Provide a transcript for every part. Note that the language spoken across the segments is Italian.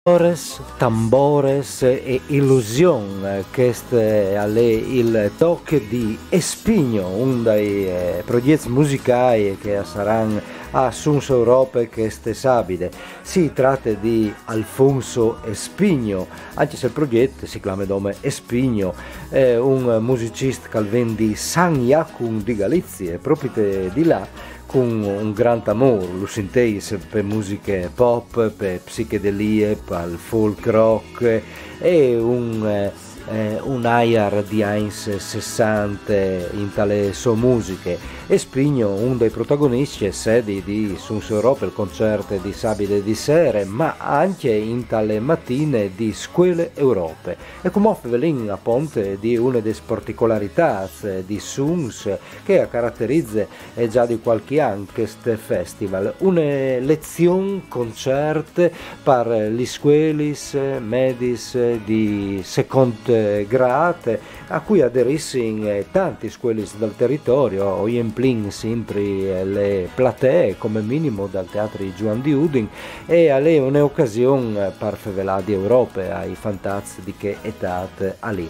Tambores e illusion, questo è il tocco di Espigno, uno dei progetti musicali che saranno a Suns Europe queste sabide. Si tratta di Alfonso Espigno, anche se il progetto si chiama nome Espigno, è un musicista che viene di San Iacum di Galizia, proprio di là, con un gran amore, lo sentite per musiche pop, per psichedelie, per il folk rock e un air di anni 60 in tale sue musiche. E Spigno, uno dei protagonisti, è sedi di Suns Europa, il concerto di Sabide di Sere, ma anche in tale mattine di Scuole Europe. E come Velin a ponte di una delle particolarità di Suns che caratterizza già di qualche anno questo festival, una lezione concert per gli scuolis medis di secondo grado a cui aderiscono tanti scuolis del territorio o in sempre le platee come minimo dal teatro di Juan di Udin e a lei un'occasione per favelare di Europa ai fantazi di che età lì.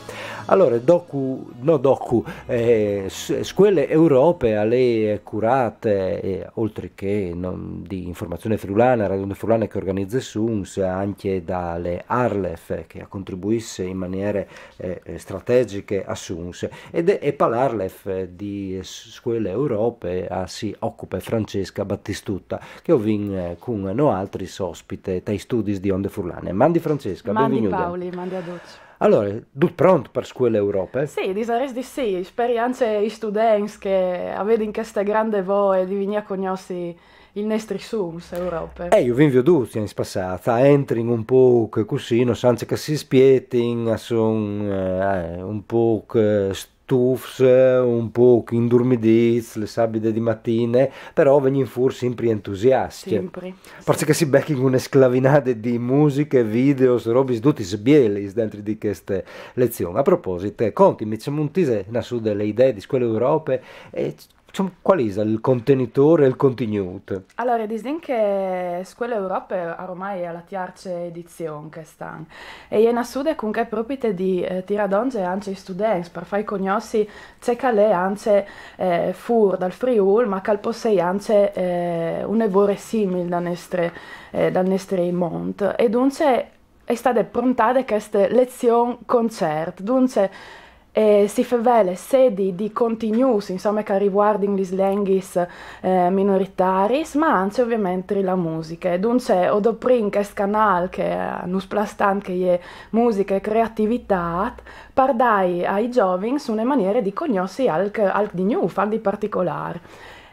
Allora, scuole Europe a lei curate, oltre che di informazione friulana, Radio Friulana che organizza Suns, anche dalle Arlef che contribuisse in maniere strategiche a Suns e per l'Arlef di scuole Europe si occupa Francesca Battistutta che ho vinto con no altri ospite dai studi di Onde Friulane. Mandi Francesca, Mandi benvenuta. Paoli, mandi a Duccio. Allora, tu pronto per scuole Europe? Sì, di sì, speriamo i studenti che avete questa grande voce di venire a conoscere il nostro Suns Europe. Io vi vedo in passata, entri un po' così, non sanno che si spietin, sono un po' stufs, un po' indormidits, le sabide di mattine, però vengono fuori sempre entusiasti. Sempre. Forse che si becchino una sclavinata di musiche, video, robe tutti sbielis dentro di queste lezioni. A proposito, conti, mi c'è montise su delle idee di scuole Europe e qual è il contenitore e il contenuto? Allora, disdin che Scuola Europe ormai è alla terza edizione che stanno e è nascuta con che proprio di tiradonge anche i studenti per far conoscere ciò che è anche fuori dal Friuli, ma che possei anche un evore simile dal nostro mondo. E dunque è stata prontata questa lezione concert, dunque si favela sedi di contenuti, insomma, che riguardano le lingue minoritari, ma anche ovviamente la musica. Dunque, ho dopo questo canale che nos plastan che è musica e creatività, per dare ai giovani una maniera di conoscere algo di nuovo, algo di particolare.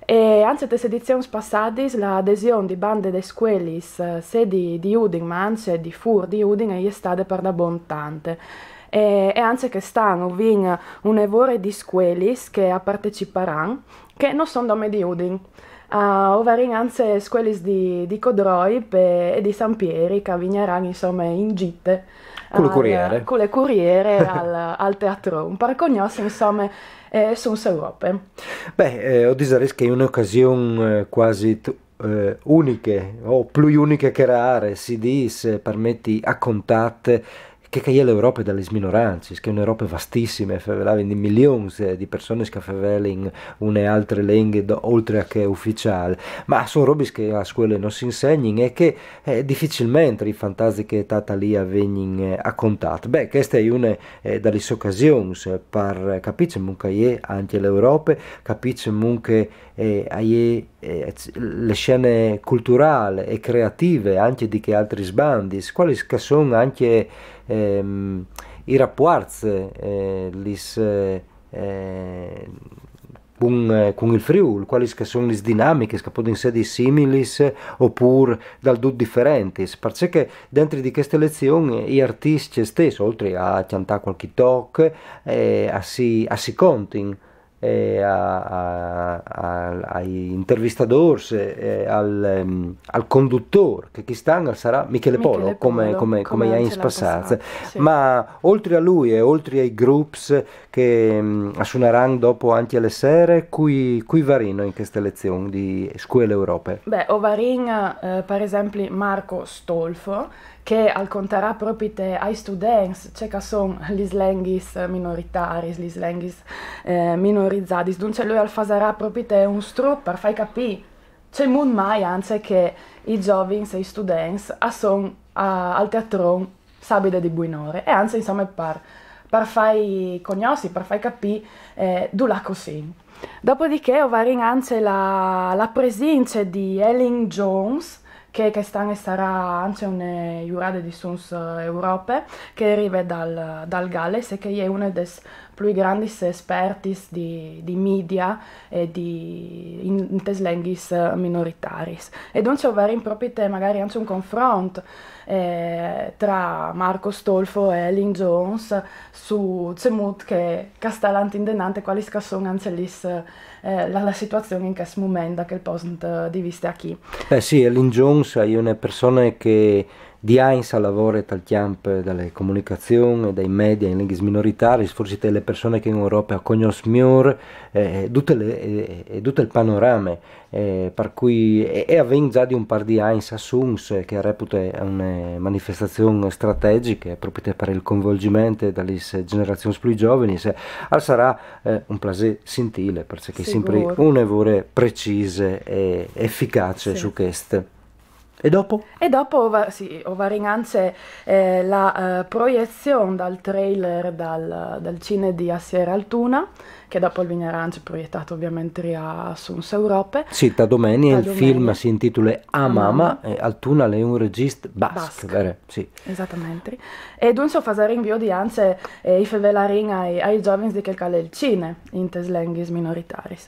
E anche nelle edizioni passate l'adesione di bande di scuole sia di Udine ma anche di Fur di Udine è stata per da abbondante. E anche che stanno un'evore di scuole che parteciperanno che non sono nome di Udine. Ovarin anche scuole di Codroip e di San Pieri che vigneranno insomma in gite Con le corriere. Con le corriere al teatro. Per conoscere insomma Suns Europe. Ho detto che è un'occasione quasi unica o più unica che rare, si dice, permetti a contatto che è l'Europa delle minoranze, che è un'Europa vastissima, di milioni di persone che parlano une altre lingue oltre a che ufficiale, ma sono robe che a scuole non si insegnano e che difficilmente i fantastiche tata lì vengono a contatto. Questa è una delle occasioni per capire che anche l'Europa, capire che le scene culturali e creative anche di che altri sbandi, quali che sono anche i rapporti con il Friuli, quali che sono le dinamiche che possono essere simili oppure dal tutto differenti, perché dentro di queste lezioni gli artisti stessi, oltre a cantare qualche talk, si contano ai intervistatori, al conduttore, che chi sta sarà Michele Polo, come hai in passato. Sì. Ma oltre a lui e oltre ai gruppi che suoneranno dopo anche alle sere, cui varino in queste lezioni di Scuole Europe? Ovarin, per esempio, Marco Stolfo, che racconterà proprio ai studenti che sono gli slenghis minoritari, gli slenghis minorizzati. Dunque lui farà proprio un strup per far capire c'è molto mai anche che i giovani e i studenti sono al teatro sabide di buonore e anzi insomma per far conoscere, per far capire dove così. Dopodiché ho anche la presenza di Ellen Jones, che quest'anno sarà anche una giurata di Suns Europe, che arriva dal Galles e che è una delle più grandi esperti di media e in linguis minoritaris. E dunque ho proprio magari anche un confronto tra Marco Stolfo e Ellen Jones su Zemut che Castellanti indennante quali sono anche la situazione in questo momento da quel punto di vista qui. Sì, Ellen Jones è una persona che di Ainsa lavora dal campo delle comunicazioni, dai media in lingue minoritari, forse le persone che in Europa conoscono meglio tutto il panorama, per cui è avvenuto già di un par di anni a Suns che reputa una manifestazione strategica proprio per il coinvolgimento delle generazioni più giovani, sarà un piacere sentire perché è sempre una voce precisa e efficace su questo. E dopo? E dopo ho anche la proiezione dal trailer dal cinema di Assier Altuna, che dopo verrà anche proiettato ovviamente a Suns Europe. Sì, da domenica il film si intitola A Mama e Altuna è un regista basco, vero? Sì. Esattamente. E dunque ho fatto rinvio di anche i fevelarin ai giovani di che è il cinema in linguis minoritaris.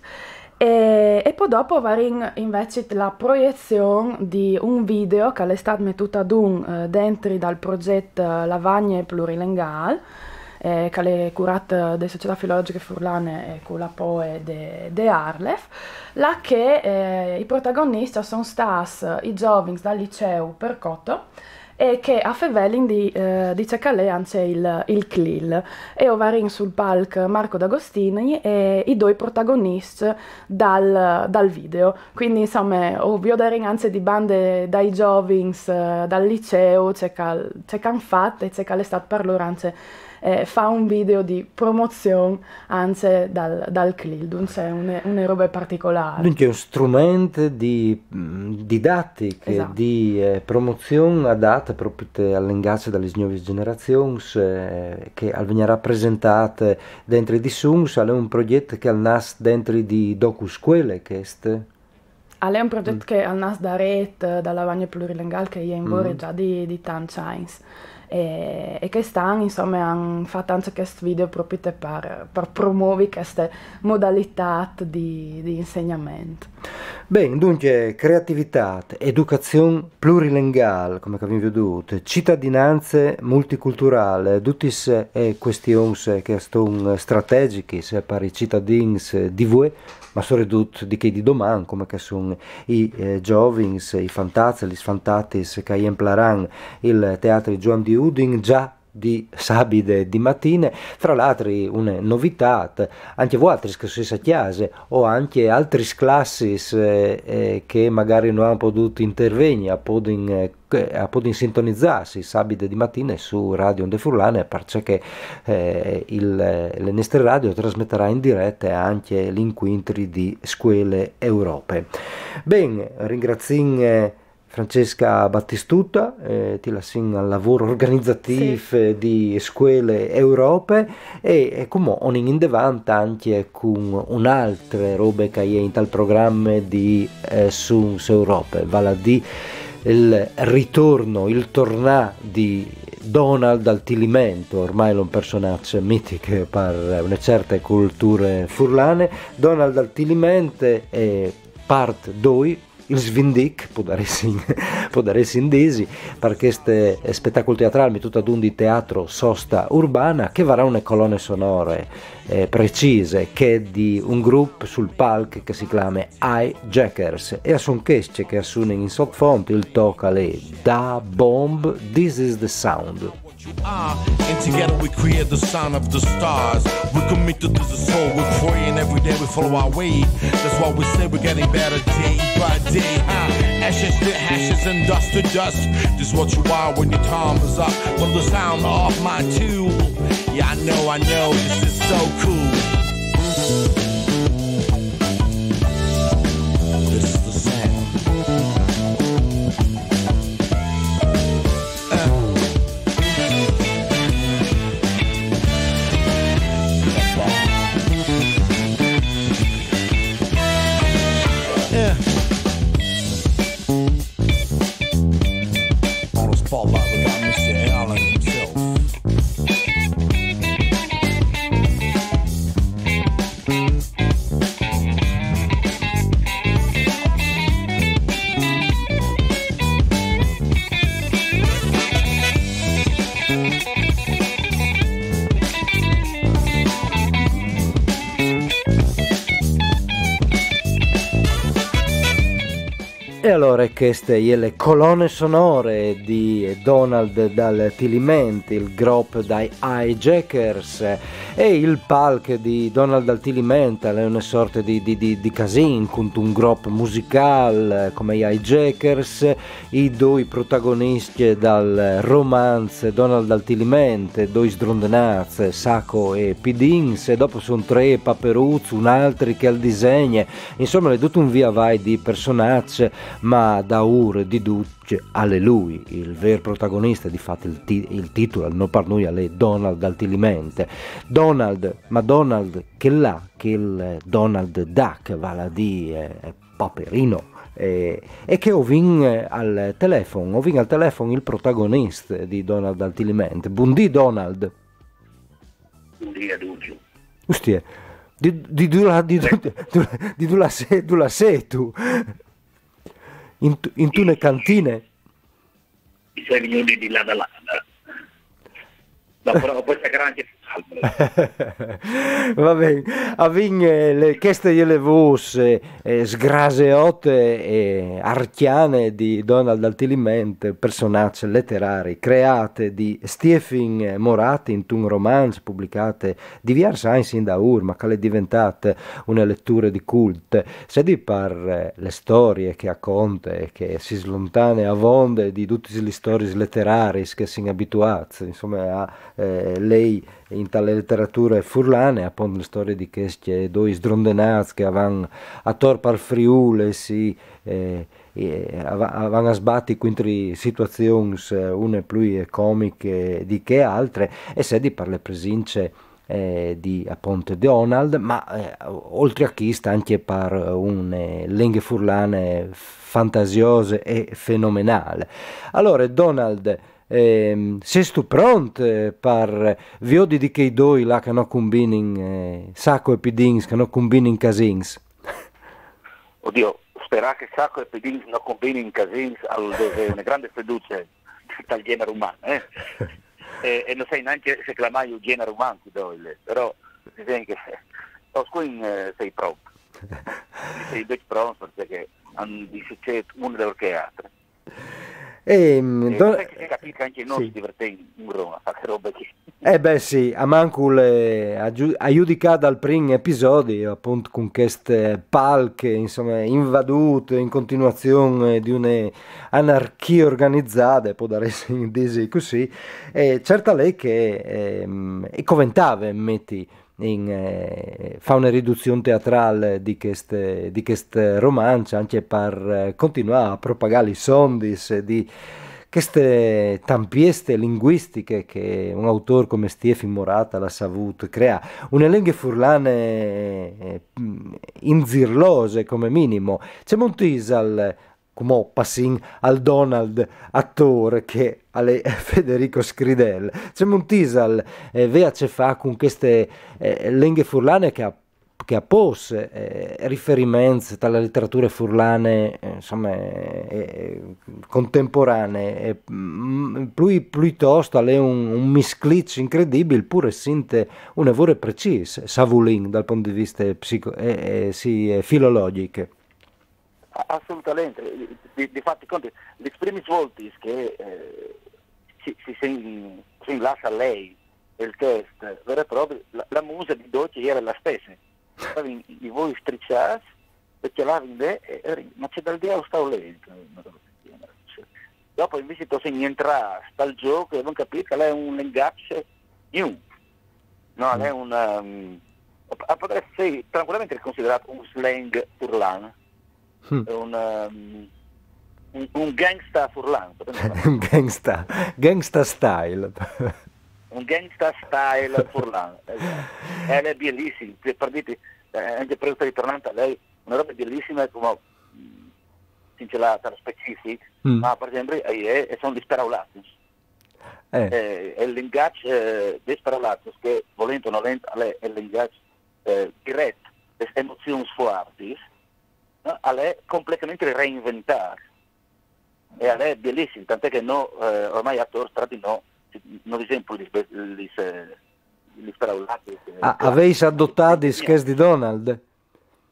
E poi dopo va invece la proiezione di un video che è stato messo ad dentro dal progetto Lavagne Plurilingual, che è curato dalle Società Filologiche Furlane e con l'apoio di Arlef, là che i protagonisti sono stati i giovani dal liceo Percotto e che a Fevelin dice che lei anche il CLIL e ovarin sul palco Marco D'Agostini e i due protagonisti dal video, quindi insomma ovvio darin anche di bande dai giovani dal liceo c'è che hanno fatto e c'è che è stato per loro anche fa un video di promozione anche dal CLIL, dunque è una roba particolare. Dunque è un strumento di didattica, esatto, di promozione adatta proprio all'ingaggio delle nuove generazioni che venirà presentata dentro di Suns, è un progetto che nasce dentro di docuscuole che è un progetto che nasce da Rete, dalla Lavagne Plurilingual che è in vigore già di tanti anni. E che stanno, insomma, hanno fatto anche questo video proprio per promuovere queste modalità di insegnamento. Bene, dunque, creatività, educazione plurilinguale, come abbiamo veduto, cittadinanza multiculturale, tutte questioni che sono strategiche per i cittadini di voi, ma soprattutto di che di domani, come che sono i giovani, i fantazzi, gli sfantati che impleranno il teatro di Juan di Udin già di sabide di mattina, fra l'altro una novità, anche voi altri che sono a chiesa o anche altre classi che magari non hanno potuto intervenire, a poter sintonizzarsi sabide di mattina su Radio Onde Furlane perché le nostre radio trasmetterà in diretta anche gli incontri di scuole Europe. Bene, ringrazio Francesca Battistuta, ti lascio al lavoro organizzativo di scuole Europe e come ogni in davanti anche con un'altra roba che è in tal programma di Suns Europe, vale a dire il ritorno, il tornà di Donald al Tilimento, ormai è un personaggio mitico per una certa cultura furlane. Donald al Tilimento è part 2, il Svindic, può dare in desi, per questo spettacolo teatrale tutto ad un di teatro sosta urbana che varrà una colonne sonore precise che è di un gruppo sul palco che si chiama Hijackers e a son che assumono in sottofondo il tocca le Da Bomb, This is the Sound. And together we create the sound of the stars. We're committed to the soul, we're praying every day, we follow our way. That's why we say we're getting better day by day. Ashes to ashes and dust to dust. This is what you are when your time is up. From the sound of my tool. Yeah, I know, this is so cool. This is the sound. On the spotlight, we got Mr. Allen himself. E allora queste le colonne sonore di Donald dal Tilimenti, il gruppo dai Hijackers, e il palco di Donald dal Tilimenti è una sorta di casin con un gruppo musicale come gli Hijackers, i due protagonisti dal romance Donald dal Tilimenti, due sdrondenaz, Sacco e Pidins, e dopo sono tre Paperuzzo, un altro che al disegno, insomma è tutto un via vai di personaggi, ma da ur di duce alle lui, il vero protagonista, di fatto il titolo, non per noi è Donald dal Tilimente. Donald, ma Donald che là, che il Donald Duck, vale a dire Paperino, e che ovin al telefono il protagonista di Donald dal Tilimente. Buondì Donald. Buondì a Duccio. Ostia, di tu la sei tu? In tune cantine? I 6 milioni di là da là. Dopo poi sta grande. Va bene, avin queste le voci sgraseote e archiane di Donald dal Tilimente, personaggi letterari create di Stephen Morati in un romanzo pubblicate diversi anni sin da ur, ma che è diventata una lettura di cult, se di per le storie che racconta e che si slontane a vonde di tutte le storie letterarie che si abituati, insomma, a lei in tale letteratura furlane, appunto le storie di questi due sdrondenati che avevano a torpar Friuli si avevano a sbatti contro situazioni une più comiche di che altre, e sedi per le presenze di appunto Donald, ma oltre a chi sta anche per un lingue furlane fantasiose e fenomenale. Allora Donald, sei tu pronto per viodi di che i due là che non combinin Sacco e Pidins, che non combinin casins? Oddio, spera che Sacco e Pidins non combinin casins è una grande fiducia dal genere umano, e non sai neanche se chiamai il genere umano, però bisogna che sei pronto. Sei pronto perché di succede una delle che altre. Che si capisce che anche noi ci divertiamo in Roma a fare roba che... beh sì, a Mancul a giudicare dal primo episodio appunto con queste palche insomma invadute in continuazione di un'anarchia organizzata, può dare essere così, e certa lei che commentava metti fa una riduzione teatrale di queste romance anche per continuare a propagare i sondis di queste tampieste linguistiche che un autore come Stephen Morata l'ha saputo creare, una lingua furlane inzirlose come minimo. C'è Montisal come passin al Donald attore che alle Federico Scridel, c'è Montisal vea ce fa con queste lingue furlane che ha pose riferimenti dalla letteratura furlane insomma contemporanee, piuttosto è un misclic incredibile, pure sente una vera precisa savulin dal punto di vista filologico. Assolutamente, di fatti conti, le prime volte che si lascia lei il test vero e proprio, la musica di Dolce era la stessa. I voi stricciati, perché là ma c'è dal dia o sta lento. Dopo invece tu sei entrato dal gioco e non capito che è un linguaggio new. No, è potrebbe essere tranquillamente considerato un slang furlan. Un gangsta furlan. Un gangsta style. Un gangsta style furlan. Ed è bellissimo, per dirti, anche per ritornante a lei, una roba bellissima come la specifica, ma per esempio sono gli speraulati. Il linguaggio dei speraulati che volendo o non volendo è il linguaggio diretto delle emozioni forti, è completamente reinventato. E è bellissimo, tant'è che ormai attori strati non esempio gli speraulati. Aveis adottato i sketch di Donald?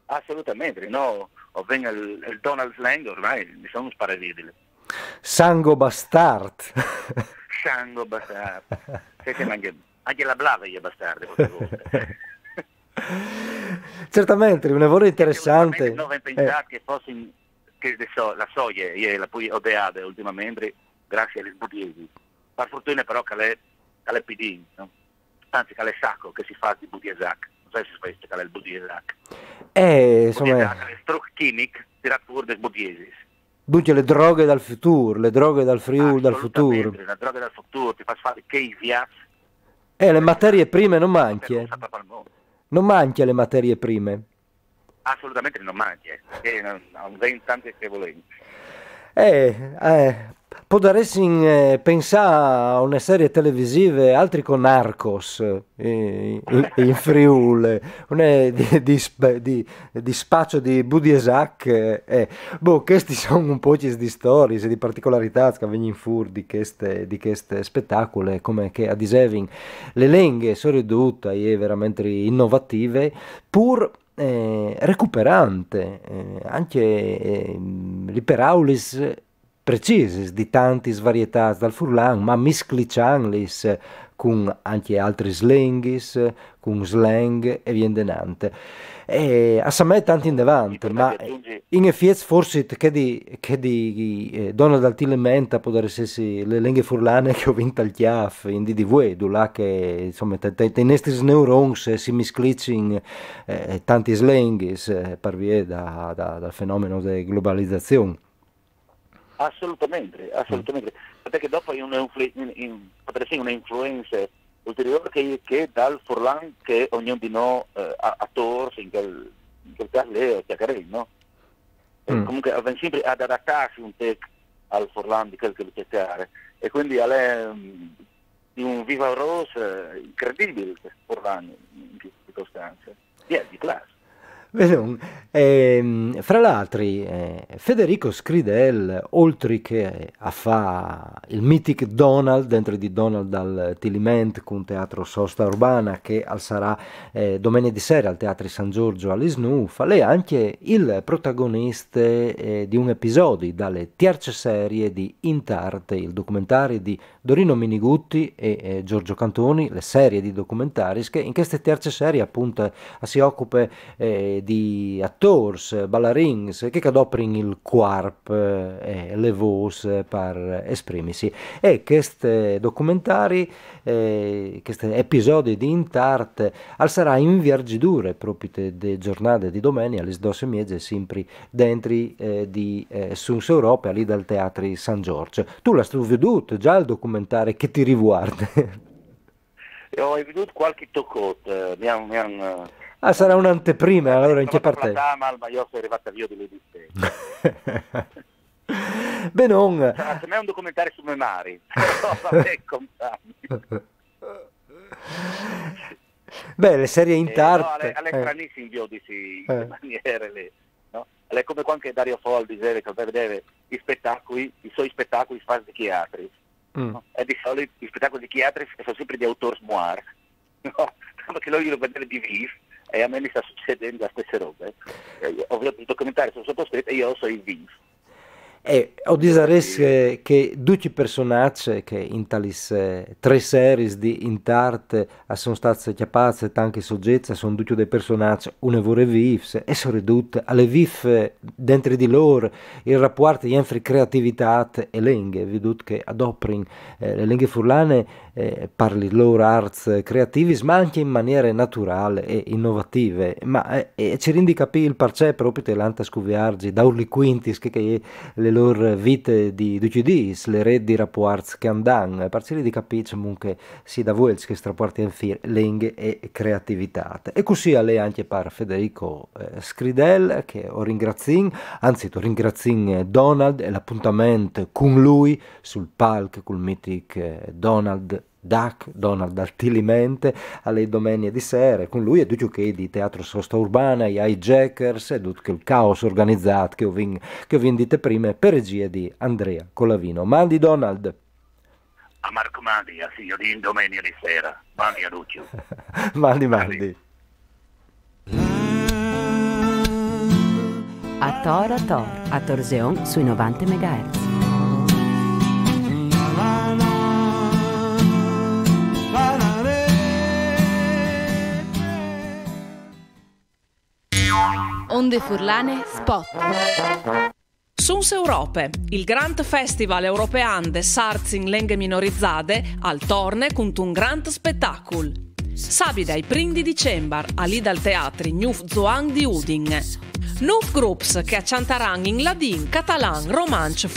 Assolutamente, no. O venga il Donald Slang ormai mi sono sparavidili. Sango bastard. Sango bastard. Anche la blava è bastardo. Certamente, un lavoro interessante. Non ho pensato che fosse la soia e la poi odeata ultimamente grazie agli sbudiesi. Per fortuna però che è PD, no? Anzi che è sacco che si fa di budiesac. Non so se sapete che è il budiesac. Insomma, il trucco chimico tirato fuori dai budiesi. Dunque le droghe dal futuro, le droghe dal Friuli, dal futuro. Le droghe dal futuro, ti fa fare che viaggi. Le materie prime non manchi. Non manchi le materie prime. Assolutamente non manchi, non vedi tante che volevi. Potresti pensare a una serie televisive altri con Narcos in Friuli, di spaccio di Budiesac. Questi sono un po' di storie, di particolarità che vengono fuori di queste spettacoli, come che a Disevin le lingue sono ridotte e veramente innovative, pur recuperante, anche l'iperaulis precise di tanti svarietà dal furlan, ma misclicianlis con anche altri slangis, con slang e vien denante. A me tanti in davanti, ma in effetti forse che di Donald Altilementa può essere le lingue furlane che ho vinto al chiaf in DDV, là che insomma i nostri neurons si misclicin tanti slangis per via dal fenomeno della globalizzazione. Assolutamente, perché dopo potrebbe essere un'influenza ulteriore che dal furlan che ognuno di noi attori in quel caso lì chiacchierare, no? Comunque avviene sempre ad adattarsi un tec al furlan di quel che lo chiacchiere e quindi è di un viva rosa incredibile il furlan in circostanze, di classe. Fra l'altro Federico Scridel, oltre che a fa il mythic Donald dentro di Donald al Tiliment con Teatro Sosta Urbana che sarà domenica di sera al Teatro San Giorgio all'Isnu, fa lei anche il protagonista di un episodio dalle terze serie di Intarte, il documentario di Dorino Minigutti e Giorgio Cantoni, le serie di documentari che in queste terze serie appunto si occupa di attori, ballerins che adoprano il corpo e le voci per esprimersi. E questi documentari, questi episodi di Intarte, sarà in viaggiatura proprio delle giornate di domenica alle 12:30 sempre dentro di Suns Europa lì dal Teatro San Giorgio. Tu l'hai veduto già il documentario che ti riguarda? Ho veduto qualche toccot, sarà un'anteprima, allora in che parte? Ma io sono arrivata via di lì. Beh, non. Per me è un documentario su Memari. Beh, le serie Intarte. Alle stranissimi giudici in maniere lì. No? È come quando Dario Fol diceva che vedere i suoi spettacoli fatti di chiatri. No? E di solito i spettacoli di chiatri sono sempre di autori moir. No? Perché lui lo vedere di vivo. E a me mi sta succedendo la stessa roba. Ovviamente il documentario sono sottoscritto e io sono il vivo. E ho disares che tutti i personaggi che in tali tre serie di Intarte sono stati chiappati, tanti soggetti, sono tutti dei personaggi un'evore vif e sono ridotti alle vif dentro di loro il rapporto di creatività e lingue, vedute che adoprano le lingue furlane parli loro arts creativi, ma anche in maniere naturali e innovative, ma ci rendi capire il perché proprio te l'anta scuviargi da urli quintis che le loro vite di UCDs, le reti di rapporti che andano, per di capire comunque sì da voi che strapporti in lingue e creatività. E così a lei anche per Federico Scridel, che ho ringraziato, anzi ho ringraziato Donald e l'appuntamento con lui sul palco col mitic Donald Altilimente alle domeniche di sera con lui e tutto che di teatro sosta urbana, gli hijackers e tutto il caos organizzato che ho dite prima per regia di Andrea Colavino. Mandi Donald a Marco Mandi, a signor di domenica di sera, mandi a Lucio. mandi A Tor a Torseon sui 90 MHz. Onde Furlane Spot. Suns Europe, il Grand Festival European des Arts in Lingue Minorizzade al Torne con un grand spettacolo. Sabida i 1 di dicembre all'Idal Teatri Nuf Zoang di Udin. 9 groups che accanteranno in ladin, catalan, romanzo,